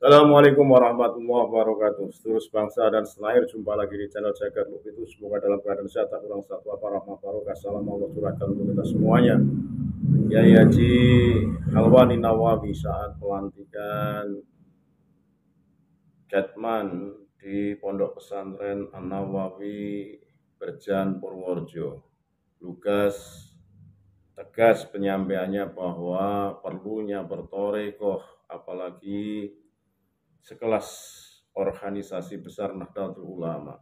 Assalamualaikum warahmatullahi wabarakatuh. Seluruh bangsa dan senair, jumpa lagi di channel Jagat Lub itu. Semoga dalam keadaan sehat, tak kurang satu apa rahmat barokah. Salam Allah curahkan untuk kita semuanya. Kiai Haji Alwani Nawawi saat pelantikan Jatman di Pondok Pesantren An-Nawawi Berjan Purworejo. Lugas tegas penyampaiannya bahwa perlunya bertorekoh, apalagi sekelas organisasi besar Nahdlatul Ulama.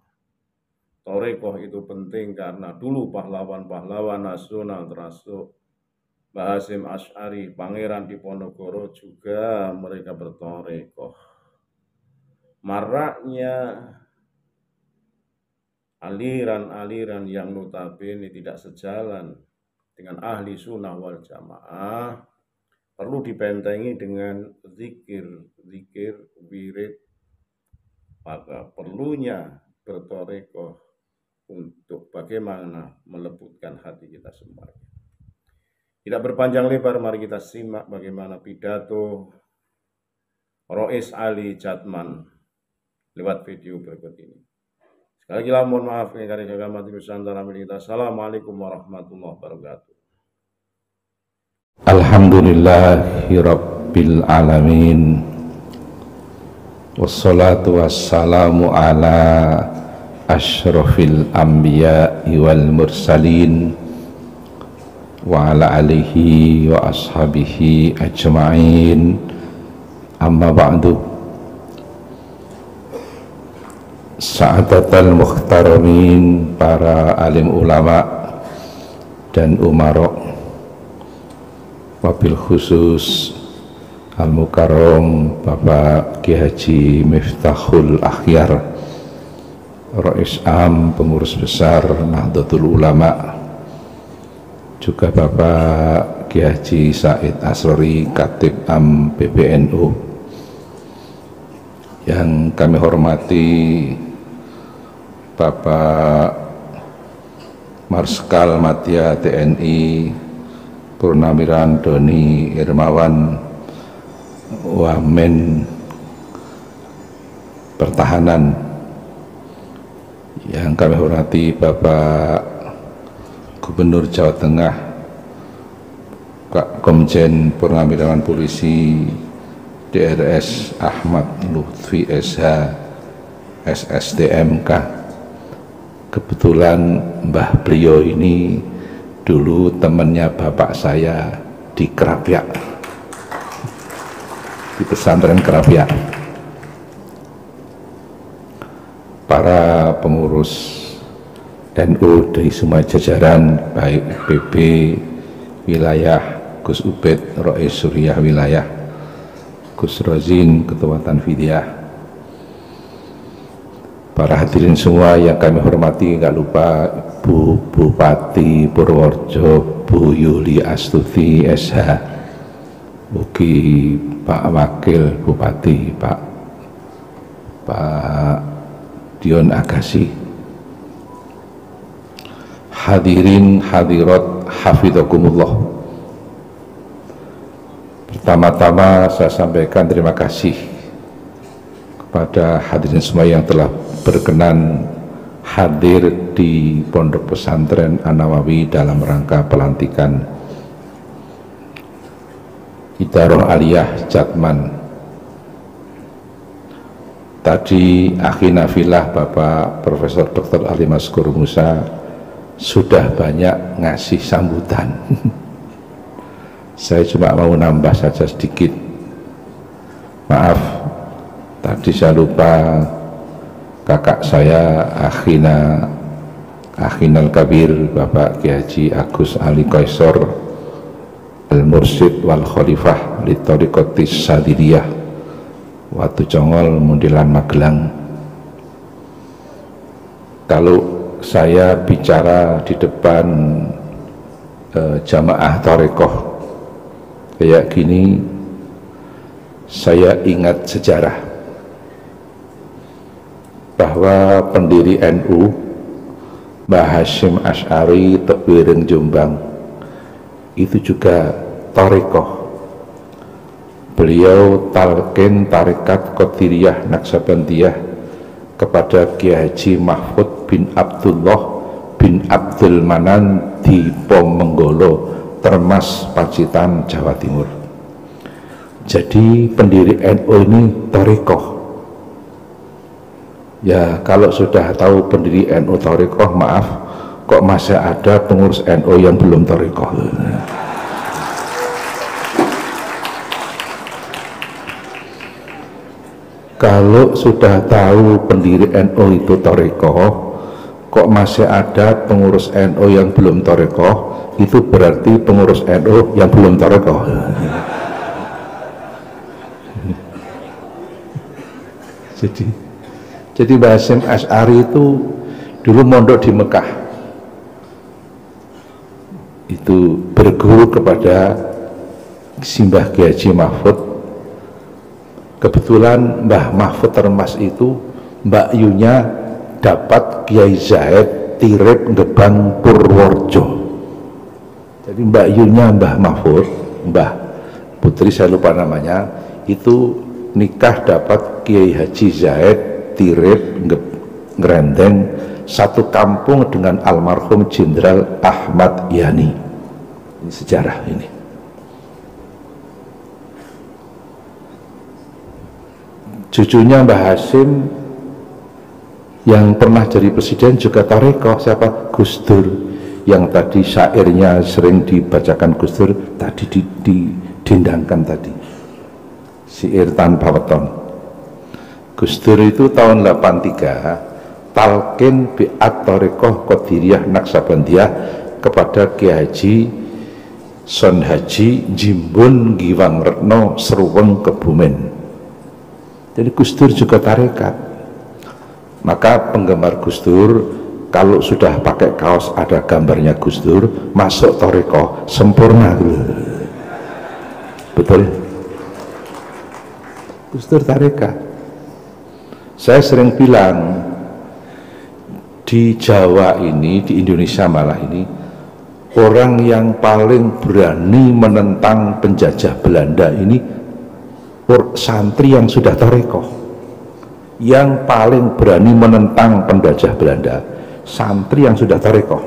Torekoh itu penting karena dulu pahlawan-pahlawan nasional termasuk Mbah Hasyim Asy'ari, Pangeran Diponegoro juga mereka bertorekoh. Maraknya aliran-aliran yang notabene tidak sejalan dengan ahli sunnah wal jamaah perlu dibentengi dengan zikir, wirid. Maka perlunya bertorekoh untuk bagaimana melembutkan hati kita semuanya. Tidak berpanjang lebar, mari kita simak bagaimana pidato Rois Ali Jatman lewat video berikut ini. Sekali lagi mohon maaf karena agama di Nusantara milik kita. Assalamualaikum warahmatullahi wabarakatuh. Alhamdulillahi Rabbil Alamin, wassalatu wassalamu ala ashrafil anbiya'i wal mursalin wa ala alihi wa ashabihi ajma'in. Amma ba'du. Sa'adatal muhtaramin, para alim ulama dan umarok, wabil khusus Al-Mukarram Bapak Ki Haji Miftahul Akhyar, Rais Am Pengurus Besar Nahdlatul Ulama, juga Bapak Ki Haji Said Asrori Khatib Am PBNU, yang kami hormati Bapak Marskal Madya TNI Purnawiran Doni Irmawan, Wamen Pertahanan, yang kami hormati Bapak Gubernur Jawa Tengah, Pak Komjen Purnawirawan Polisi DRS Ahmad Lutfi SH SSDMK. Kebetulan Mbah beliau ini dulu temannya bapak saya di Krapyak, di pesantren Krapyak. Para pengurus NU dari semua jajaran, baik PB wilayah, Gus Ubed Rois Suriah wilayah, Gus Rozin Ketua Tanfidiyah, para hadirin semua yang kami hormati, nggak lupa Bu Bupati Purworejo, Bu Yuli Astuti SH, Mugi Pak Wakil Bupati Pak Dion Agassi, hadirin hadirat hafidhakumullah. Pertama-tama saya sampaikan terima kasih kepada hadirin semua yang telah berkenan hadir di Pondok Pesantren An-Nawawi dalam rangka pelantikan Idaroh Aliyah Jatman. Tadi akhi Nafilah Bapak Profesor Dr. Ali Maskur Musa sudah banyak ngasih sambutan. Saya cuma mau nambah saja sedikit. Maaf, tadi saya lupa kakak saya Akhinal Kabir Bapak Ki Haji Agus Ali Qaisor Al-Mursyid wal Khalifah li Thariqatis Sadiriyah Watu Congol Mundilan Magelang. Kalau saya bicara di depan jamaah Thariqah kayak gini, saya ingat sejarah bahwa pendiri NU Mbah Hasyim Asy'ari Tebireng Jombang itu juga thariqah. beliau talqin tarekat Qadiriyah Naksabandiyah kepada Kiai Haji Mahfud bin Abdullah bin Abdul Manan di Pomenggolo, Termas, Pacitan, Jawa Timur. Jadi pendiri NU ini thariqah. Ya kalau sudah tahu pendiri NU thariqah, maaf, kok masih ada pengurus NU yang belum thariqah. Kalau sudah tahu pendiri NU itu thariqah, kok masih ada pengurus NU yang belum thariqah, itu berarti pengurus NU yang belum thariqah. Jadi Mbah Hasyim Asy'ari itu dulu mondok di Mekah, itu berguru kepada Simbah Kiai Haji Mahfud. Kebetulan Mbah Mahfud Termas itu Mbak Yunya dapat Kiai Zaid Tirip Gebang Purworejo. Jadi Mbak Yunya Mbah Mahfud, Mbah Putri saya lupa namanya, itu nikah dapat Kiai Haji Zaid Tirip Ngerendeng, satu kampung dengan almarhum Jenderal Ahmad Yani. Ini sejarah ini. Cucunya Mbah Hasyim yang pernah jadi presiden juga thariqah, siapa? Gus Dur, yang tadi syairnya sering dibacakan Gus Dur, tadi didendangkan tadi, syair tanpa weton. Gus Dur itu tahun 83 talqin bi'at thariqah Qadiriyah Naksabandiyah kepada Kiai Haji Son Haji Jimbun Giwang Retno Seruweng Kebumen. Jadi Gus Dur juga tarekat. Maka penggemar Gus Dur kalau sudah pakai kaos ada gambarnya Gus Dur, masuk thariqah sempurna. Betul? Gus Dur tarekat. Saya sering bilang di Jawa ini, di Indonesia malah ini, orang yang paling berani menentang penjajah Belanda ini santri yang sudah thariqah. Yang paling berani menentang penjajah Belanda, santri yang sudah thariqah.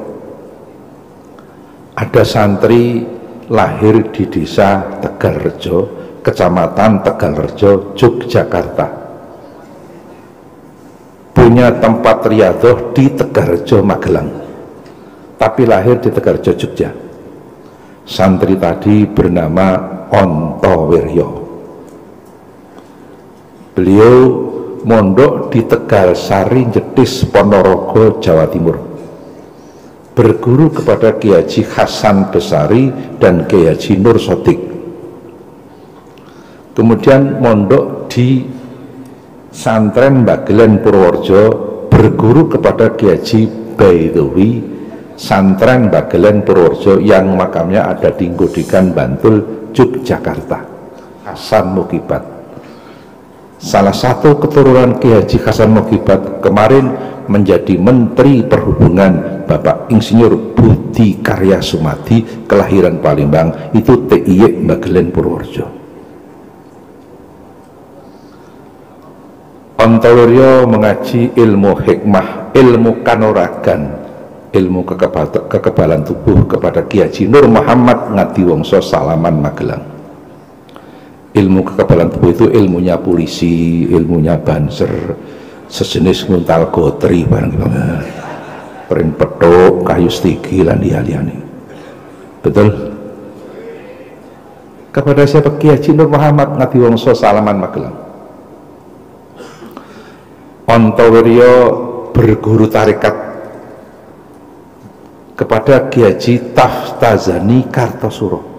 Ada santri lahir di desa Tegalrejo, kecamatan Tegalrejo, Yogyakarta, punya tempat riyadhah di Tegalrejo, Magelang, tapi lahir di Tegalrejo, Jogja. Santri tadi bernama Ontowiryo. Beliau mondok di Tegal Sari, Jetis, Ponorogo, Jawa Timur. Berguru kepada Kiai Haji Hasan Besari dan Kiai Haji Nur Sodik. Kemudian mondok di Santren Bagelen Purworejo, berguru kepada Kiai Haji Baidowi, Santren Bagelen Purworejo yang makamnya ada di Ngodikan, Bantul, Yogyakarta. Hasan Mukibat, salah satu keturunan Kiai Haji Hasan Mukibat, kemarin menjadi Menteri Perhubungan Bapak Insinyur Budi Karya Sumadi, kelahiran Palembang, itu TIY Bagelen Purworejo. Ontowiryo mengaji ilmu hikmah, ilmu kanuragan, ilmu kekebalan tubuh kepada Kiai Haji Nur Muhammad Ngadiwongso, Salaman, Magelang. Ilmu kekebalan tubuh itu ilmunya polisi, ilmunya banser, sejenis nguntal gotri barang gitu, perin petuk, kayu stigi lan liya-liyane. Betul? Kepada siapa? Kiai Haji Nur Muhammad Ngadiwongso, Salaman, Magelang. Ontowiryo berguru tarekat kepada Kiai Haji Taftazani Kartosuro.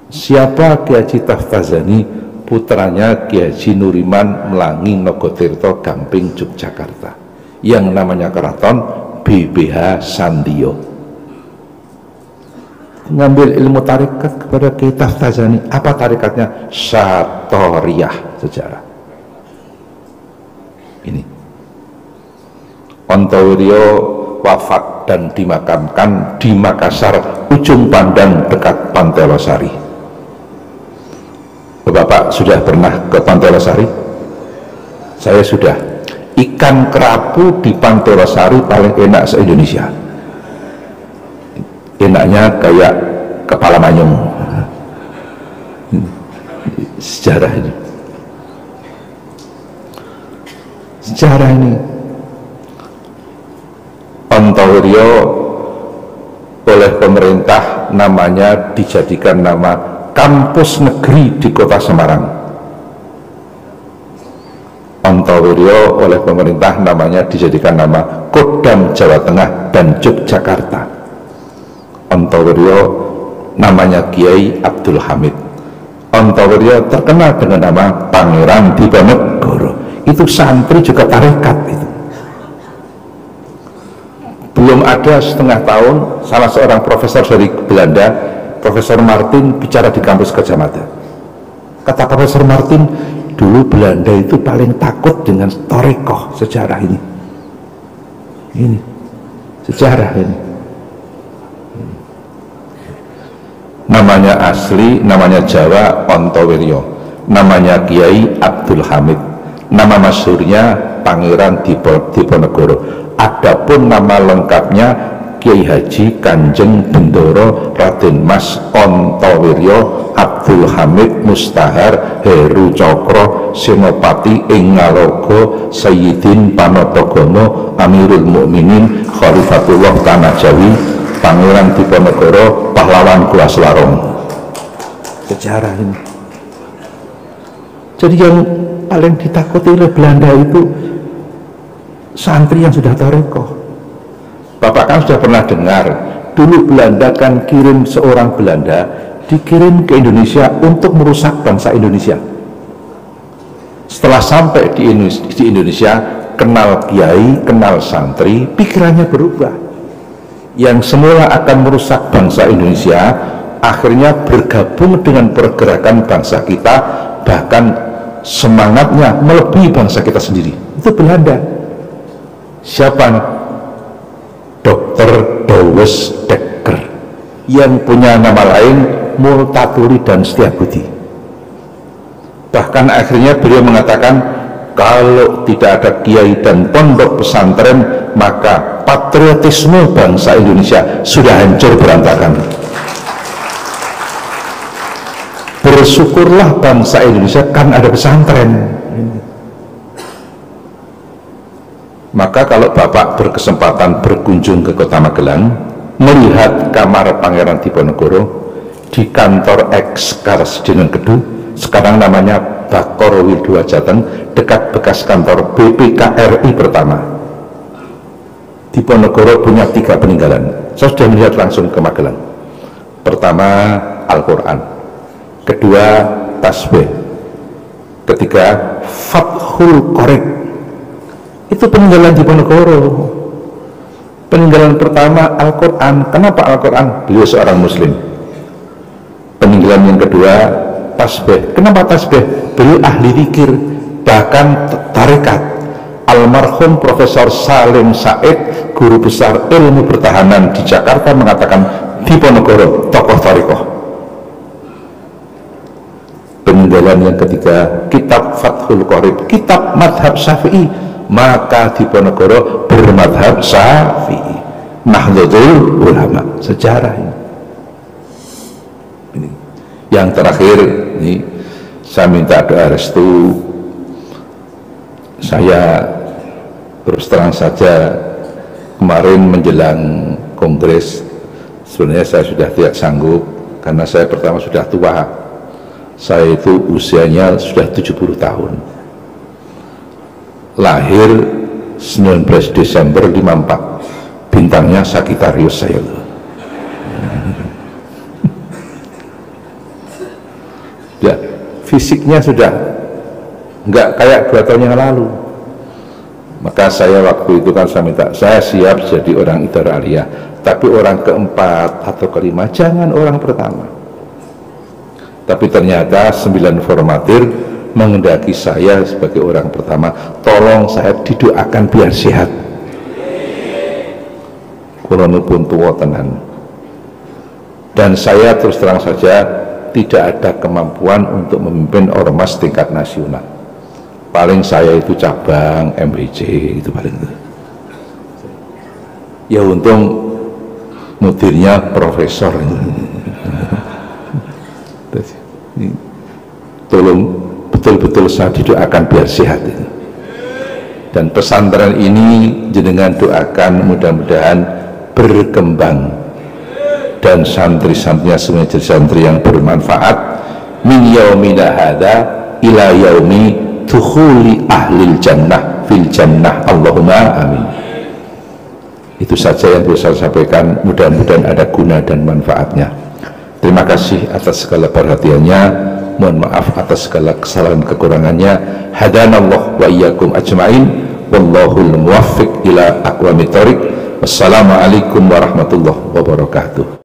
Siapa Kiai Haji Taftazani? Putranya Kiai Haji Nuriman Melangi Nogotirto, Gamping, Yogyakarta, yang namanya keraton BBH Sandio. Ngambil ilmu tarekat kepada Kiai Taftazani. Apa tarikatnya? Satoriyah, sejarah. Ini Ontowiryo wafat dan dimakamkan di Makassar, Ujung Pandang dekat Pantai Losari. Bapak sudah pernah ke Pantolosari? Saya sudah. Ikan kerapu di Pantolosari paling enak se-Indonesia. Enaknya kayak kepala manyung. Sejarah ini. Sejarah ini. Ontowiryo oleh pemerintah namanya dijadikan nama kampus negeri di kota Semarang. Ontowiryo oleh pemerintah namanya dijadikan nama Kodam Jawa Tengah dan Yogyakarta. Ontowiryo namanya Kiai Abdul Hamid. Ontowiryo terkenal dengan nama Pangeran Diponegoro. Itu santri juga tarekat itu. Belum ada setengah tahun, salah seorang profesor dari Belanda, Profesor Martin, bicara di kampus Gadjah Mada. Kata Profesor Martin, dulu Belanda itu paling takut dengan torekoh. Sejarah ini. Ini sejarah ini. Namanya asli, namanya Jawa Ontowiryo, namanya Kiai Abdul Hamid, nama masyhurnya Pangeran Diponegoro. Adapun nama lengkapnya Kiai Haji Kanjeng Bendoro Raden Mas Ontowiryo Abdul Hamid Mustahar Heru Cokro Senopati ing Ngalogo Sayyidin Panotogono Amirul Mukminin Khalifatullah Tanah Jawi Pangeran Diponegoro Pahlawan Gua Selarong. Sejarah ini. Jadi yang paling ditakuti oleh Belanda itu santri yang sudah tarekoh. Bapak kan sudah pernah dengar, dulu Belanda kan kirim seorang Belanda, dikirim ke Indonesia untuk merusak bangsa Indonesia. Setelah sampai di Indonesia, kenal kiai, kenal santri, pikirannya berubah. Yang semula akan merusak bangsa Indonesia, akhirnya bergabung dengan pergerakan bangsa kita, bahkan semangatnya melebihi bangsa kita sendiri. Itu Belanda. Siapa? Dr. Douwes Dekker, yang punya nama lain Multatuli dan Setiabudi. Bahkan akhirnya beliau mengatakan, kalau tidak ada kiai dan pondok pesantren, maka patriotisme bangsa Indonesia sudah hancur berantakan. Bersyukurlah bangsa Indonesia kan ada pesantren. Maka kalau Bapak berkesempatan berkunjung ke Kota Magelang, melihat kamar Pangeran Diponegoro di kantor ex-Karesidenan Kedu, sekarang namanya Bakor Widua Jateng, dekat bekas kantor BPKRI pertama. Diponegoro punya 3 peninggalan. Saya sudah melihat langsung ke Magelang. Pertama, Al-Quran. Kedua, tasbih. Ketiga, Fathul Qorib. Itu peninggalan Diponegoro. Peninggalan pertama Al-Quran. Kenapa Al-Quran? Beliau seorang muslim. Peninggalan yang kedua tasbih. Kenapa tasbih? Beliau ahli zikir, bahkan tarekat. Almarhum Profesor Salim Said, guru besar ilmu pertahanan di Jakarta, mengatakan Diponegoro tokoh tarekat. Peninggalan yang ketiga kitab Fathul Qorib, kitab madhab Syafi'i. Maka Diponegoro bermadhab Syafi'i, Nahdlatul Ulama. Sejarah ini. Yang terakhir ini, saya minta doa restu. Saya terus terang saja, kemarin menjelang kongres sebenarnya saya sudah tidak sanggup, karena saya pertama sudah tua. Saya itu usianya sudah 70 tahun. Lahir 19 Desember 54, bintangnya Sagittarius saya. Ya, fisiknya sudah enggak kayak 2 tahun yang lalu. Maka saya waktu itu kan saya minta, saya siap jadi orang idara aliyah, tapi orang keempat atau kelima, jangan orang pertama. Tapi ternyata 9 formatir mengendaki saya sebagai orang pertama, tolong saya didoakan biar sehat. Kulonipun tua tenan. Dan saya terus terang saja tidak ada kemampuan untuk memimpin ormas tingkat nasional. Paling saya itu cabang MBC itu paling itu. Ya untung mudirnya profesor. Tolong betul-betul saya didoakan biar sehat itu. Dan pesantren ini jenengan doakan mudah-mudahan berkembang dan santri-santrinya semua jadi santri yang bermanfaat min yaumina hadza ila yaumi dukhuli ahlil jannah fil jannah, Allahumma amin. Itu saja yang bisa saya sampaikan, mudah-mudahan ada guna dan manfaatnya. Terima kasih atas segala perhatiannya, mohon maaf atas segala kesalahan kekurangannya. Hadanallah wa iyyakum ajmain, wallahul muwaffiq ila aqwamit thoriq. Wassalamualaikum warahmatullahi wabarakatuh.